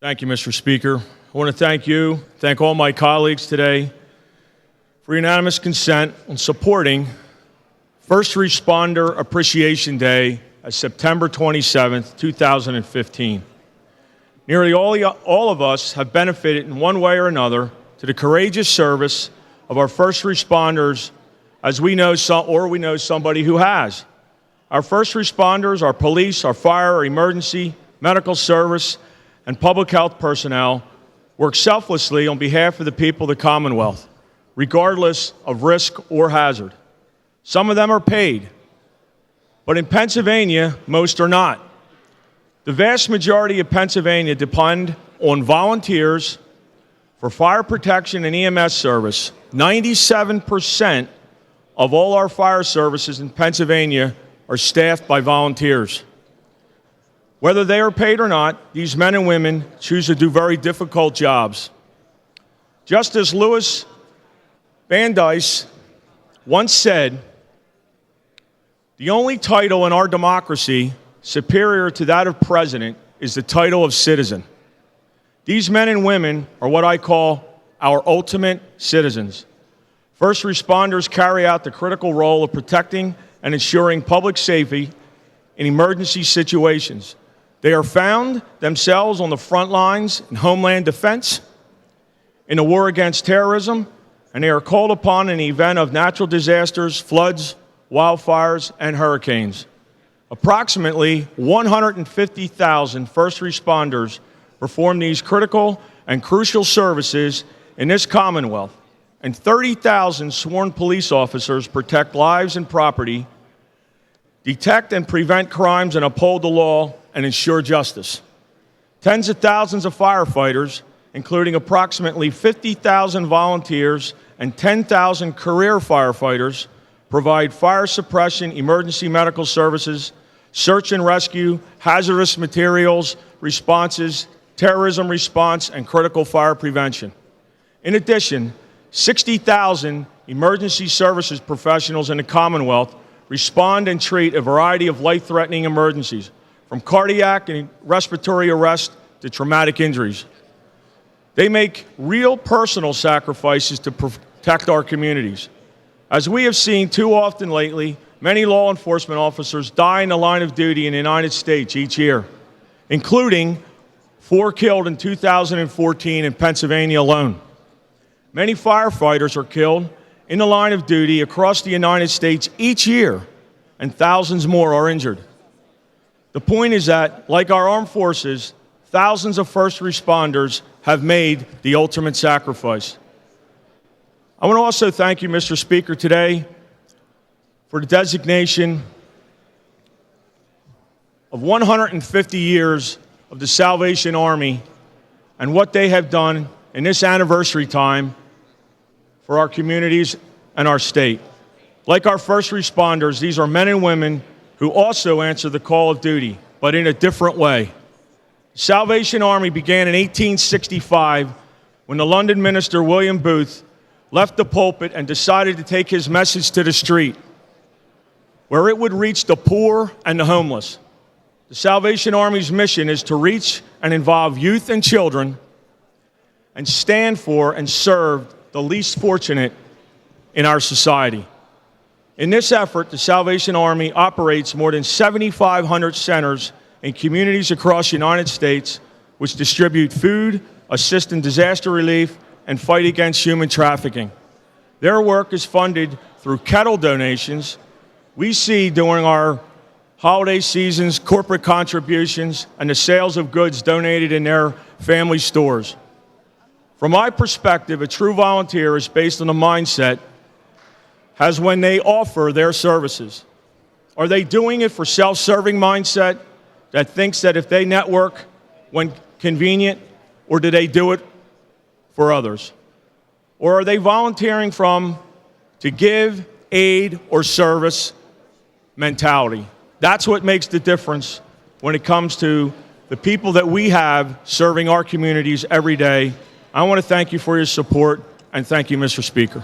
Thank you, Mr. Speaker. I want to thank all my colleagues today for unanimous consent on supporting First Responder Appreciation Day as September 27th, 2015. Nearly all of us have benefited in one way or another to the courageous service of our first responders, as we know somebody who has. Our first responders, our police, our fire, our emergency, medical service, and public health personnel work selflessly on behalf of the people of the Commonwealth, regardless of risk or hazard. Some of them are paid, but in Pennsylvania, most are not. The vast majority of Pennsylvania depend on volunteers for fire protection and EMS service. 97% of all our fire services in Pennsylvania are staffed by volunteers. Whether they are paid or not, these men and women choose to do very difficult jobs. Justice Louis Brandeis once said, "The only title in our democracy superior to that of president is the title of citizen." These men and women are what I call our ultimate citizens. First responders carry out the critical role of protecting and ensuring public safety in emergency situations. They are found themselves on the front lines in homeland defense, in the war against terrorism, and they are called upon in the event of natural disasters, floods, wildfires, and hurricanes. Approximately 150,000 first responders perform these critical and crucial services in this Commonwealth, and 30,000 sworn police officers protect lives and property, detect and prevent crimes, and uphold the law and ensure justice. Tens of thousands of firefighters, including approximately 50,000 volunteers and 10,000 career firefighters, provide fire suppression, emergency medical services, search and rescue, hazardous materials responses, terrorism response, and critical fire prevention. In addition, 60,000 emergency services professionals in the Commonwealth respond and treat a variety of life-threatening emergencies, from cardiac and respiratory arrest to traumatic injuries. They make real personal sacrifices to protect our communities. As we have seen too often lately, many law enforcement officers die in the line of duty in the United States each year, including 4 killed in 2014 in Pennsylvania alone. Many firefighters are killed in the line of duty across the United States each year, and thousands more are injured. The point is that, like our armed forces, thousands of first responders have made the ultimate sacrifice. I want to also thank you, Mr. Speaker, today for the designation of 150 years of the Salvation Army and what they have done in this anniversary time for our communities and our state. Like our first responders, these are men and women who also answer the call of duty, but in a different way. The Salvation Army began in 1865 when the London minister William Booth left the pulpit and decided to take his message to the street, where it would reach the poor and the homeless. The Salvation Army's mission is to reach and involve youth and children and stand for and serve the least fortunate in our society. In this effort, the Salvation Army operates more than 7,500 centers in communities across the United States, which distribute food, assist in disaster relief, and fight against human trafficking. Their work is funded through kettle donations we see during our holiday seasons, corporate contributions, and the sales of goods donated in their family stores. From my perspective, a true volunteer is based on the mindset as when they offer their services. Are they doing it for self-serving mindset that thinks that if they network when convenient, or do they do it for others? Or are they volunteering from to give, aid, or service mentality? That's what makes the difference when it comes to the people that we have serving our communities every day. I want to thank you for your support, and thank you, Mr. Speaker.